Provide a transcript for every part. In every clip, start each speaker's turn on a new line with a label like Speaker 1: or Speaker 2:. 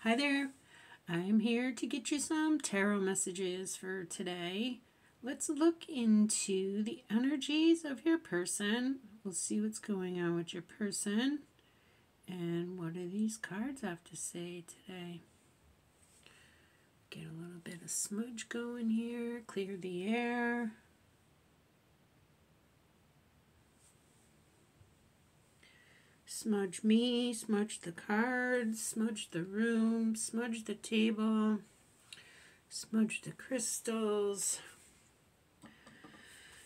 Speaker 1: Hi there. I'm here to get you some tarot messages for today. Let's look into the energies of your person. We'll see what's going on with your person. And what do these cards have to say today? Get a little bit of smudge going here. Clear the air. Smudge me, smudge the cards, smudge the room, smudge the table, smudge the crystals,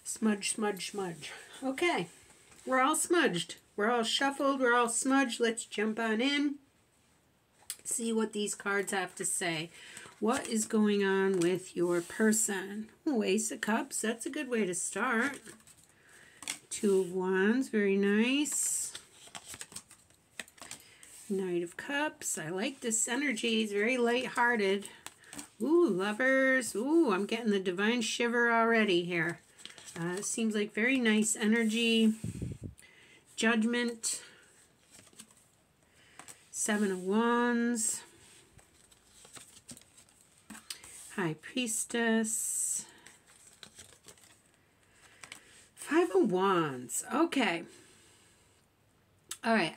Speaker 1: smudge, smudge, smudge. Okay, we're all smudged. We're all shuffled, we're all smudged. Let's jump on in, see what these cards have to say. What is going on with your person? Oh, Ace of Cups, that's a good way to start. Two of Wands, very nice. Knight of Cups. I like this energy. It's very light-hearted. Ooh, Lovers. Ooh, I'm getting the Divine Shiver already here. Seems like very nice energy. Judgment. Seven of Wands. High Priestess. Five of Wands. Okay. All right.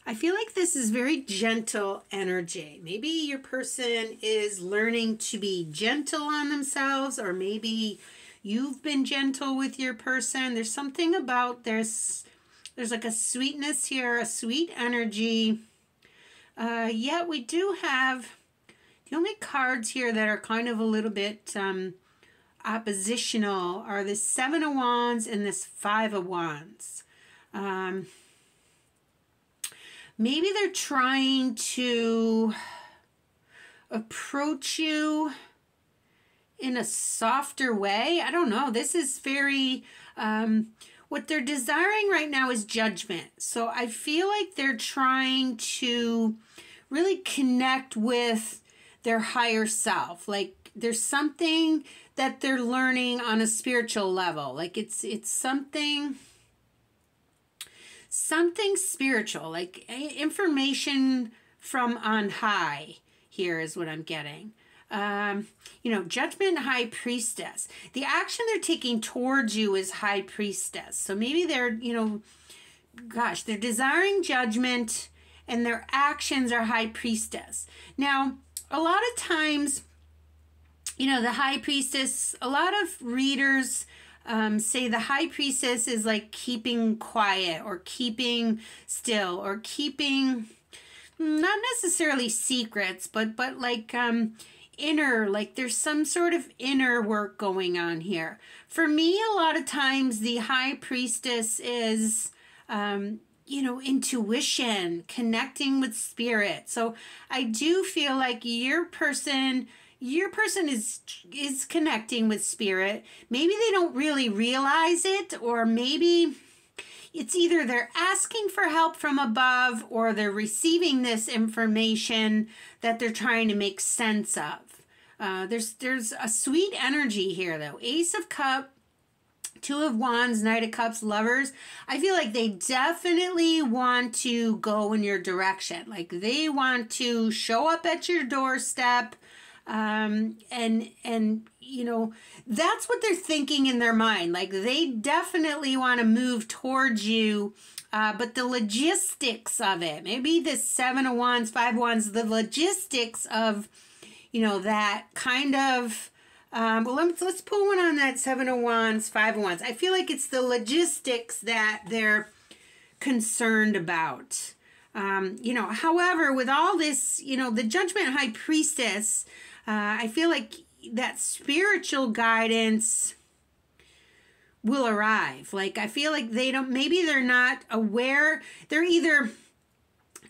Speaker 1: I feel like this is very gentle energy. Maybe your person is learning to be gentle on themselves, or maybe you've been gentle with your person. There's something about there's like a sweetness here, a sweet energy. Yet we do have the only cards here that are kind of a little bit oppositional are this Seven of Wands and this Five of Wands. Maybe they're trying to approach you in a softer way. I don't know. This is very, what they're desiring right now is judgment. So I feel like they're trying to really connect with their higher self. Like there's something that they're learning on a spiritual level. Like it's something spiritual, like information from on high here is what I'm getting. Judgment, High Priestess. The action they're taking towards you is High Priestess. So maybe they're, they're desiring judgment and their actions are High Priestess. Now, a lot of times, the High Priestess, a lot of readers say the High Priestess is like keeping quiet or keeping still or keeping, not necessarily secrets, but like inner, like there's some sort of inner work going on here. For me, a lot of times the High Priestess is, intuition, connecting with spirit. So I do feel like your person is connecting with spirit. Maybe they don't really realize it, or maybe it's either they're asking for help from above or they're receiving this information that they're trying to make sense of. There's a sweet energy here though. Ace of Cups, Two of Wands, Knight of Cups, Lovers. I feel like they definitely want to go in your direction. Like they want to show up at your doorstep. And that's what they're thinking in their mind. Like they definitely want to move towards you, but the logistics of it, maybe this Seven of Wands, Five of Wands, the logistics of, that kind of, let's pull one on that Seven of Wands, Five of Wands. I feel like it's the logistics that they're concerned about. However, with all this, the Judgment, High Priestess, I feel like that spiritual guidance will arrive. Like, I feel like maybe they're not aware. They're either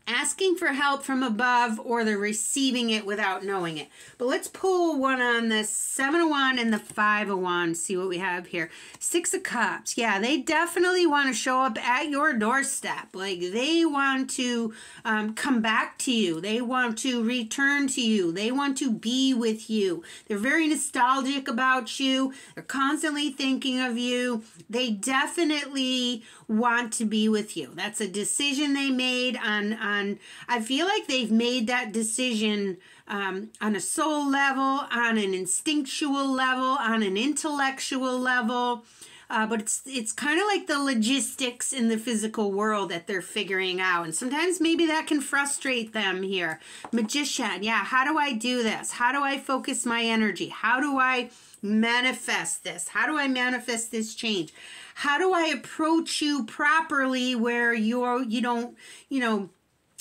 Speaker 1: asking for help from above or they're receiving it without knowing it. But let's pull one on the Seven of Wands and the Five of Wands, see what we have here. Six of Cups. Yeah, they definitely want to show up at your doorstep. Like they want to come back to you. They want to return to you. They want to be with you. They're very nostalgic about you. They're constantly thinking of you. They definitely want to be with you. That's a decision they made on I feel like they've made that decision on a soul level, on an instinctual level, on an intellectual level. But it's kind of like the logistics in the physical world that they're figuring out. And sometimes maybe that can frustrate them here. Magician, yeah, how do I do this? How do I focus my energy? How do I manifest this? How do I manifest this change? How do I approach you properly where you don't,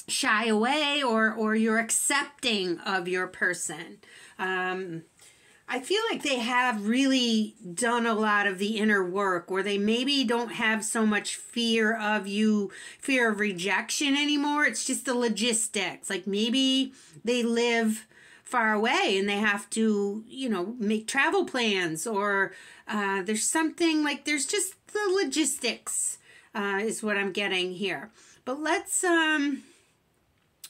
Speaker 1: shy away or you're accepting of your person? I feel like they have really done a lot of the inner work where they maybe don't have so much fear of rejection anymore. It's just the logistics. Like maybe they live far away and they have to, make travel plans, or there's something like there's just the logistics is what I'm getting here. But let's,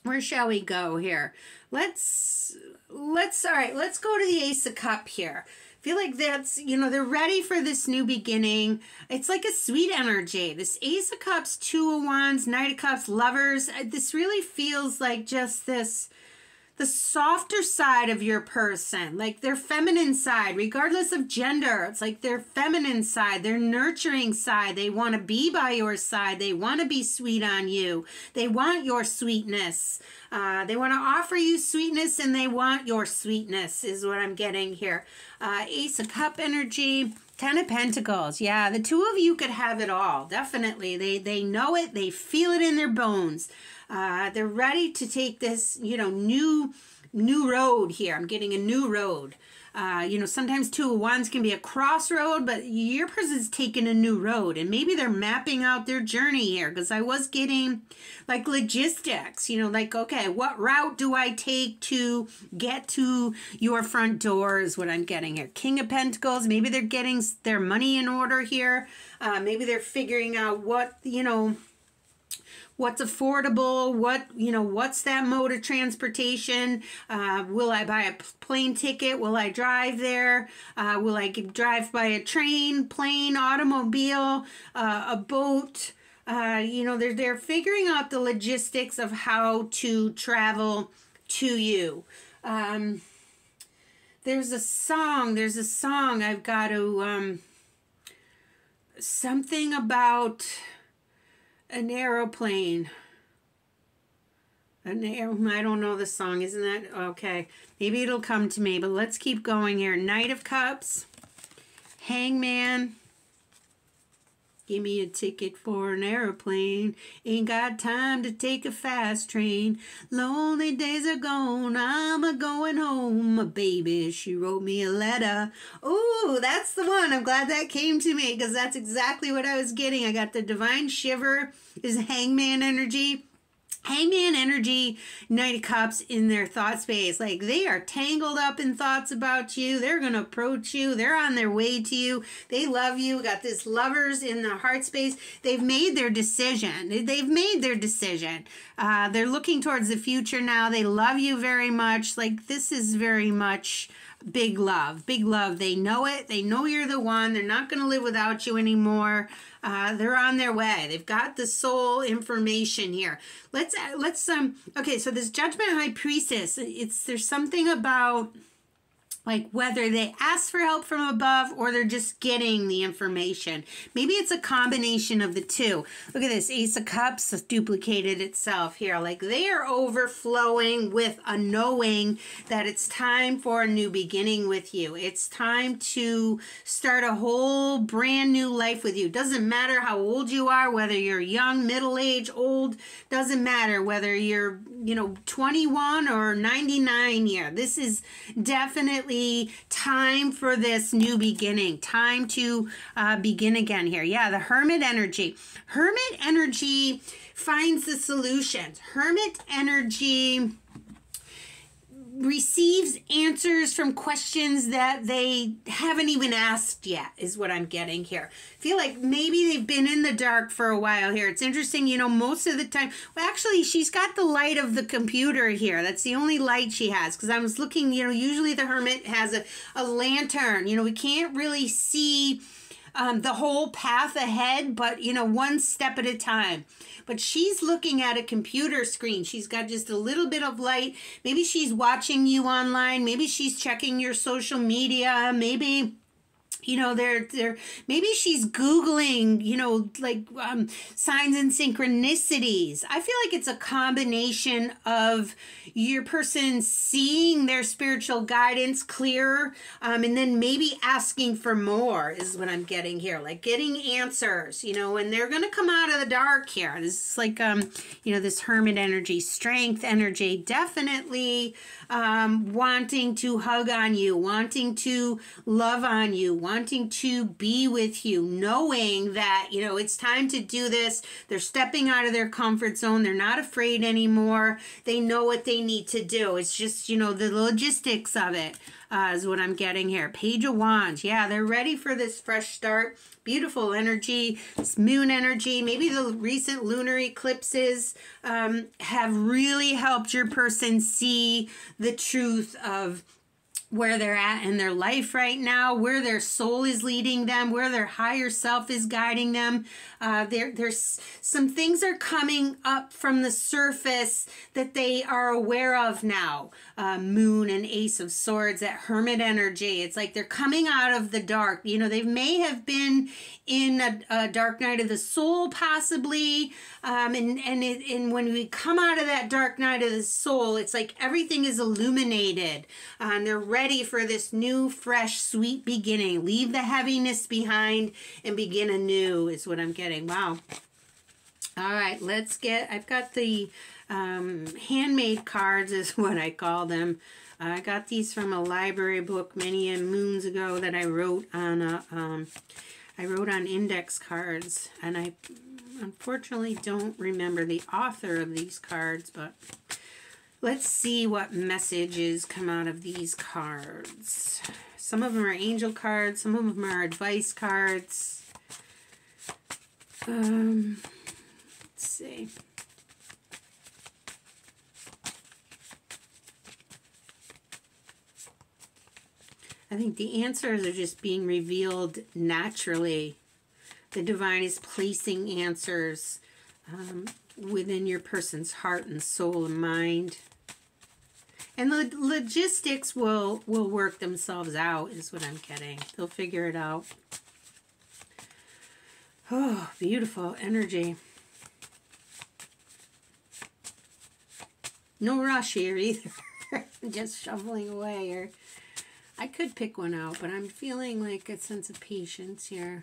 Speaker 1: where shall we go here? Let's go to the Ace of Cups here. I feel like that's, they're ready for this new beginning. It's like a sweet energy. This Ace of Cups, Two of Wands, Knight of Cups, Lovers. This really feels like just the softer side of your person, like their feminine side, regardless of gender. It's like their feminine side, their nurturing side. They want to be by your side. They want to be sweet on you. They want your sweetness. They want to offer you sweetness, and they want your sweetness is what I'm getting here. Ace of Cup energy, Ten of Pentacles. Yeah, the two of you could have it all. Definitely. They know it. They feel it in their bones. They're ready to take this, new road here. I'm getting a new road. Sometimes Two of Wands can be a crossroad, but your person's taking a new road, and maybe they're mapping out their journey here, because I was getting like logistics, okay, what route do I take to get to your front door is what I'm getting here. King of Pentacles, maybe they're getting their money in order here. Maybe they're figuring out what, what's affordable, what's that mode of transportation? Will I buy a plane ticket? Will I drive there? Will I drive by a train, plane, automobile, a boat? They're figuring out the logistics of how to travel to you. There's a song I've got to, something about an aeroplane. I don't know the song. Isn't that okay? Maybe it'll come to me, but let's keep going here. Knight of Cups, Hangman. Give me a ticket for an airplane. Ain't got time to take a fast train. Lonely days are gone. I'm a-going home. My baby, she wrote me a letter. Ooh, that's the one. I'm glad that came to me, because that's exactly what I was getting. I got the Divine Shiver is Hangman energy. Hangman energy, Knight of Cups in their thought space. Like they are tangled up in thoughts about you. They're going to approach you. They're on their way to you. They love you. Got this Lovers in the heart space. They've made their decision. They're looking towards the future now. They love you very much. Like this is very much big love. Big love. They know it. They know you're the one. They're not going to live without you anymore. They're on their way. They've got the soul information here. Okay, so this Judgment High Priestess, there's something about like whether they ask for help from above or they're just getting the information. Maybe it's a combination of the two. Look at this. Ace of Cups has duplicated itself here. Like they are overflowing with a knowing that it's time for a new beginning with you. It's time to start a whole brand new life with you. Doesn't matter how old you are, whether you're young, middle-aged, old, doesn't matter whether you're, 21 or 99 here. This is definitely time for this new beginning. Time to begin again here. Yeah, the Hermit energy. Hermit energy finds the solutions. Hermit energy receives answers from questions that they haven't even asked yet, is what I'm getting here. I feel like maybe they've been in the dark for a while here. It's interesting, most of the time. Well, actually, she's got the light of the computer here. That's the only light she has, because I was looking, usually the Hermit has a lantern. We can't really see the whole path ahead, but, you know, one step at a time. But she's looking at a computer screen. She's got just a little bit of light. Maybe she's watching you online. Maybe she's checking your social media. Maybe, you know, maybe she's Googling, you know, like signs and synchronicities. I feel like it's a combination of your person seeing their spiritual guidance clearer, and then maybe asking for more is what I'm getting here, like getting answers, you know, and they're going to come out of the dark here. This is like, you know, this hermit energy, strength energy, definitely wanting to hug on you, wanting to love on you, wanting to be with you, knowing that, you know, it's time to do this. They're stepping out of their comfort zone. They're not afraid anymore. They know what they need to do. It's just, you know, the logistics of it is what I'm getting here. Page of Wands. Yeah, they're ready for this fresh start. Beautiful energy. It's moon energy. Maybe the recent lunar eclipses have really helped your person see the truth of where they're at in their life right now, where their soul is leading them, where their higher self is guiding them. There's some things are coming up from the surface that they are aware of now. Moon and Ace of Swords, that hermit energy. It's like they're coming out of the dark. You know, they may have been in a dark night of the soul, possibly. And when we come out of that dark night of the soul, it's like everything is illuminated. And they're ready for this new, fresh, sweet beginning. Leave the heaviness behind and begin anew is what I'm getting. Wow. All right, I've got the handmade cards is what I call them. I got these from a library book many moons ago that I wrote on index cards, and I unfortunately don't remember the author of these cards, but let's see what messages come out of these cards. Some of them are angel cards, some of them are advice cards. Let's see. I think the answers are just being revealed naturally. The divine is placing answers within your person's heart and soul and mind. And the logistics will work themselves out is what I'm getting. They'll figure it out. Oh, beautiful energy. No rush here either. Just shuffling away. Or I could pick one out, but I'm feeling like a sense of patience here.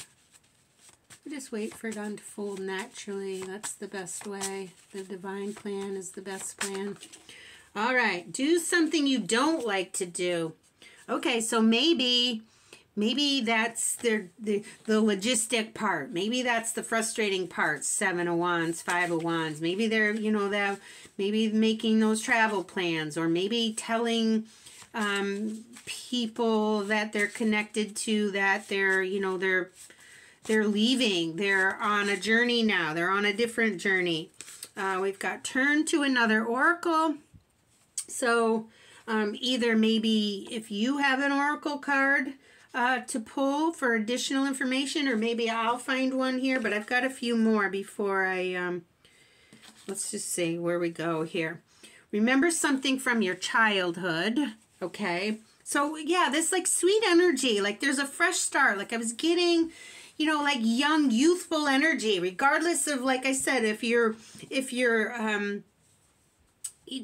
Speaker 1: Just wait for it to unfold naturally. That's the best way. The divine plan is the best plan. All right. Do something you don't like to do. Okay, so maybe that's the logistic part. Maybe that's the frustrating part. 7 of Wands, 5 of Wands. Maybe they're, you know, maybe making those travel plans, or maybe telling people that they're connected to that they're, you know, they're leaving. They're on a journey now. They're on a different journey. We've got turn to another oracle. So either maybe if you have an oracle card to pull for additional information, or maybe I'll find one here, but I've got a few more before I, let's just see where we go here. Remember something from your childhood, okay? So yeah, this like sweet energy, like there's a fresh start, like I was getting, you know, like young, youthful energy, regardless of, like I said, if you're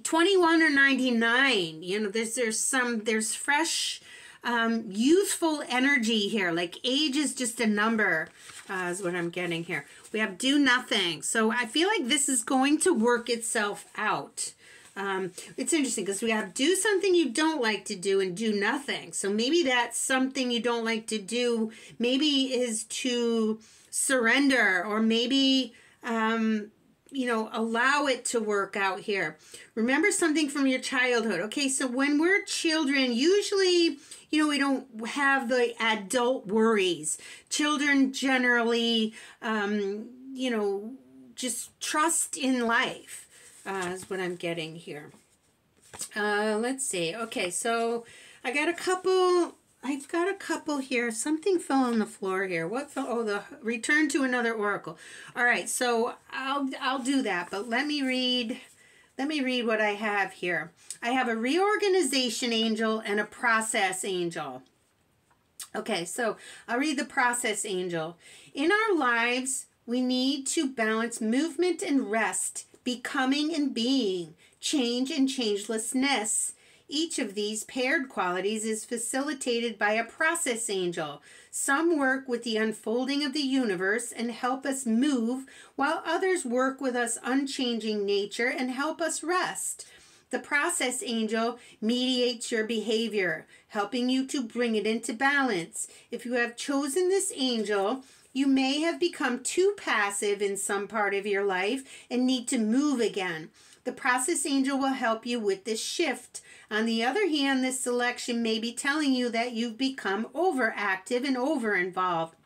Speaker 1: 21 or 99, you know, there's fresh, youthful energy here. Like age is just a number, is what I'm getting here. We have do nothing. So I feel like this is going to work itself out. It's interesting because we have do something you don't like to do and do nothing. So maybe that's something you don't like to do, maybe is to surrender, or maybe, you know, allow it to work out here. Remember something from your childhood. Okay, so when we're children, usually, you know, we don't have the adult worries. Children generally, you know, just trust in life. Is what I'm getting here. Let's see. Okay, so I got a couple I've got a couple here. Something fell on the floor here. What fell? Oh, the return to another oracle. All right, so I'll do that, but let me read what I have here. I have a reorganization angel and a process angel. Okay, so I'll read the process angel. In our lives, we need to balance movement and rest, becoming and being, change and changelessness. Each of these paired qualities is facilitated by a process angel. Some work with the unfolding of the universe and help us move, while others work with us unchanging nature and help us rest. The process angel mediates your behavior, helping you to bring it into balance. If you have chosen this angel, you may have become too passive in some part of your life and need to move again. The process angel will help you with this shift. On the other hand, this selection may be telling you that you've become overactive and over-involved.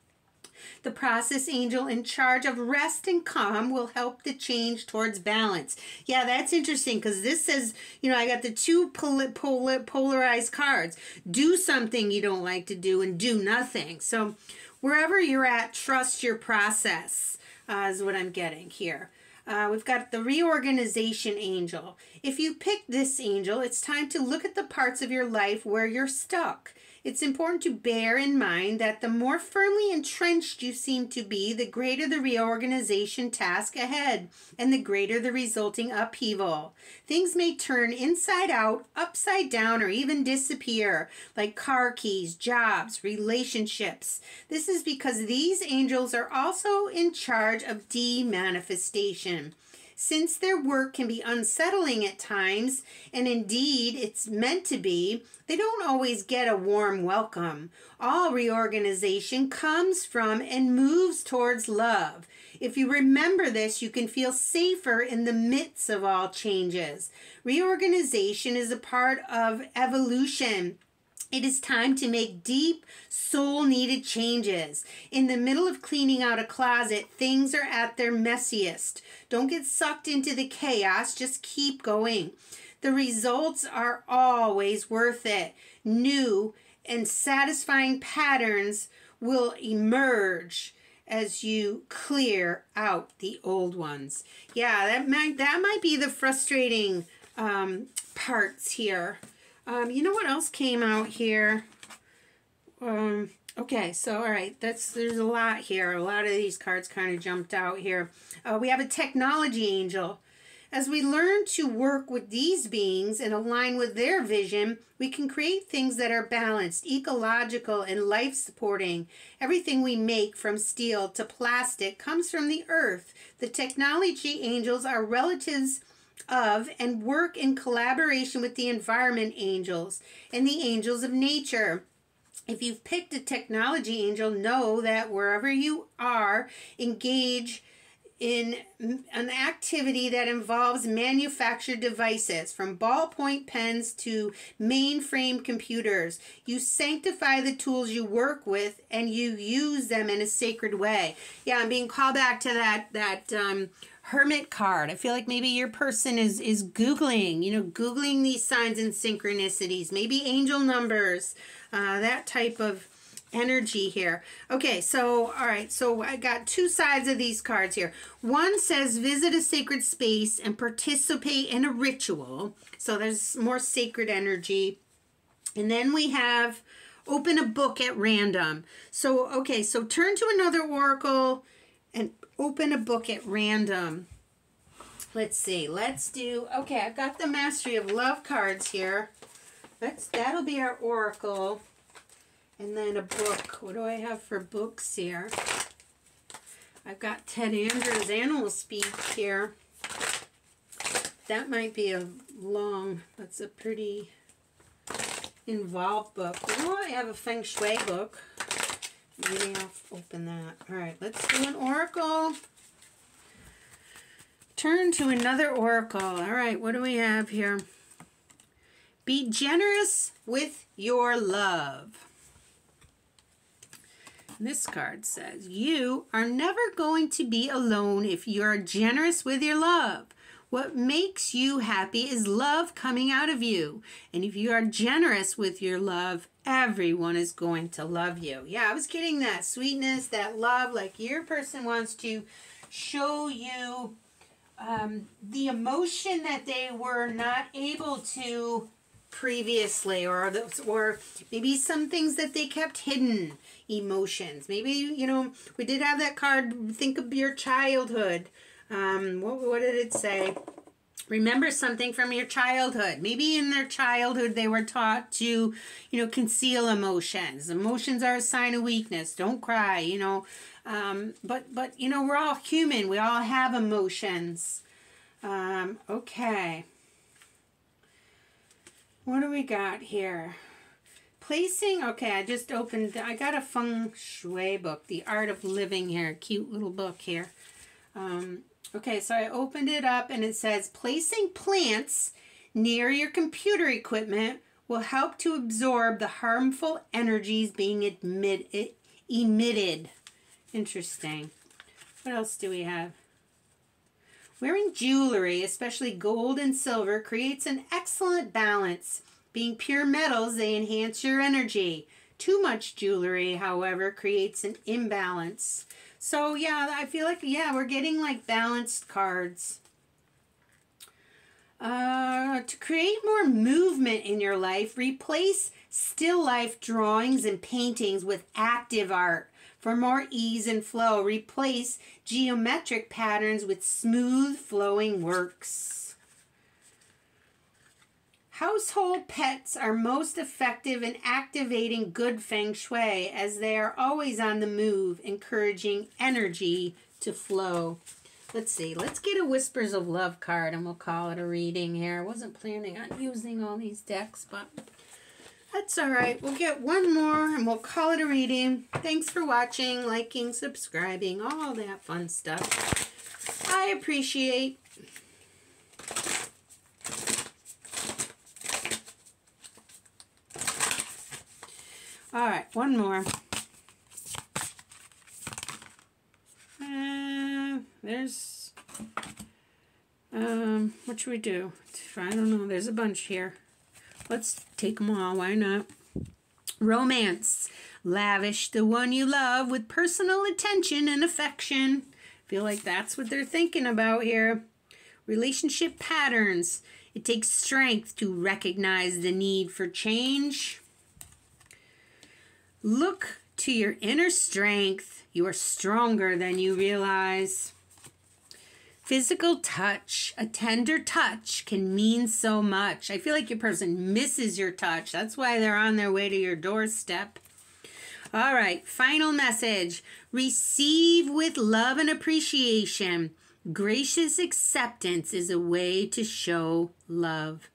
Speaker 1: The process angel in charge of rest and calm will help the change towards balance. Yeah, that's interesting because this says, you know, I got the two polarized cards. Do something you don't like to do and do nothing. So wherever you're at, trust your process is what I'm getting here. We've got the reorganization angel. If you pick this angel, it's time to look at the parts of your life where you're stuck. It's important to bear in mind that the more firmly entrenched you seem to be, the greater the reorganization task ahead, and the greater the resulting upheaval. Things may turn inside out, upside down, or even disappear, like car keys, jobs, relationships. This is because these angels are also in charge of demanifestation. Since their work can be unsettling at times, and indeed it's meant to be, they don't always get a warm welcome. All reorganization comes from and moves towards love. If you remember this, you can feel safer in the midst of all changes. Reorganization is a part of evolution. It is time to make deep, soul-needed changes. In the middle of cleaning out a closet, things are at their messiest. Don't get sucked into the chaos, just keep going. The results are always worth it. New and satisfying patterns will emerge as you clear out the old ones. Yeah, that might be the frustrating parts here. You know what else came out here? Okay, so all right, there's a lot here. A lot of these cards kind of jumped out here. We have a technology angel. As we learn to work with these beings and align with their vision, we can create things that are balanced, ecological, and life-supporting. Everything we make, from steel to plastic, comes from the earth. The technology angels are relatives of and work in collaboration with the environment angels and the angels of nature. If you've picked a technology angel, know that wherever you are, engage in an activity that involves manufactured devices, from ballpoint pens to mainframe computers. You sanctify the tools you work with and you use them in a sacred way. Yeah, I'm being called back to that Hermit card. I feel like maybe your person is Googling, Googling these signs and synchronicities, maybe angel numbers, that type of energy here. Okay, so, all right, so I got two sides of these cards here. One says visit a sacred space and participate in a ritual. So there's more sacred energy. And then we have open a book at random. So, okay, so turn to another oracle and open a book at random. Let's see. Let's do, okay, I've got the Mastery of Love cards here. That'll be our oracle. And then a book. What do I have for books here? I've got Ted Andrews' Animal Speech here. That might be that's a pretty involved book. Oh, I have a Feng Shui book. Maybe I'll open that. All right, let's do an oracle. Turn to another oracle. All right, what do we have here? Be generous with your love. This card says, you are never going to be alone if you are generous with your love. What makes you happy is love coming out of you. And if you are generous with your love, everyone is going to love you. Yeah, I was getting that sweetness, that love, like your person wants to show you the emotion that they were not able to previously, or maybe some things that they kept hidden, emotions. Maybe, you know, we did have that card, think of your childhood. What did it say? Remember something from your childhood. Maybe in their childhood they were taught to, you know, conceal emotions. Emotions are a sign of weakness. Don't cry, you know. But you know, we're all human. We all have emotions. Okay. What do we got here? Placing, okay, I just opened, I got a Feng Shui book, The Art of Living here. Cute little book here. Okay, so I opened it up and it says, placing plants near your computer equipment will help to absorb the harmful energies being emitted. Interesting. What else do we have? Wearing jewelry, especially gold and silver, creates an excellent balance. Being pure metals, they enhance your energy. Too much jewelry, however, creates an imbalance. So, yeah, I feel like, yeah, we're getting like balanced cards. To create more movement in your life, replace still life drawings and paintings with active art. For more ease and flow, replace geometric patterns with smooth flowing works. Household pets are most effective in activating good feng shui as they are always on the move, encouraging energy to flow. Let's see. Let's get a Whispers of Love card and we'll call it a reading here. I wasn't planning on using all these decks, but that's all right. We'll get one more and we'll call it a reading. Thanks for watching, liking, subscribing, all that fun stuff. I appreciate. All right, one more. There's, what should we do? I don't know. There's a bunch here. Let's take them all. Why not? Romance. Lavish the one you love with personal attention and affection. Feel like that's what they're thinking about here. Relationship patterns. It takes strength to recognize the need for change. Look to your inner strength. You are stronger than you realize. Physical touch. A tender touch can mean so much. I feel like your person misses your touch. That's why they're on their way to your doorstep. All right, final message. Receive with love and appreciation. Gracious acceptance is a way to show love.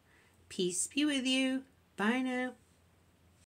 Speaker 1: Peace be with you. Bye now.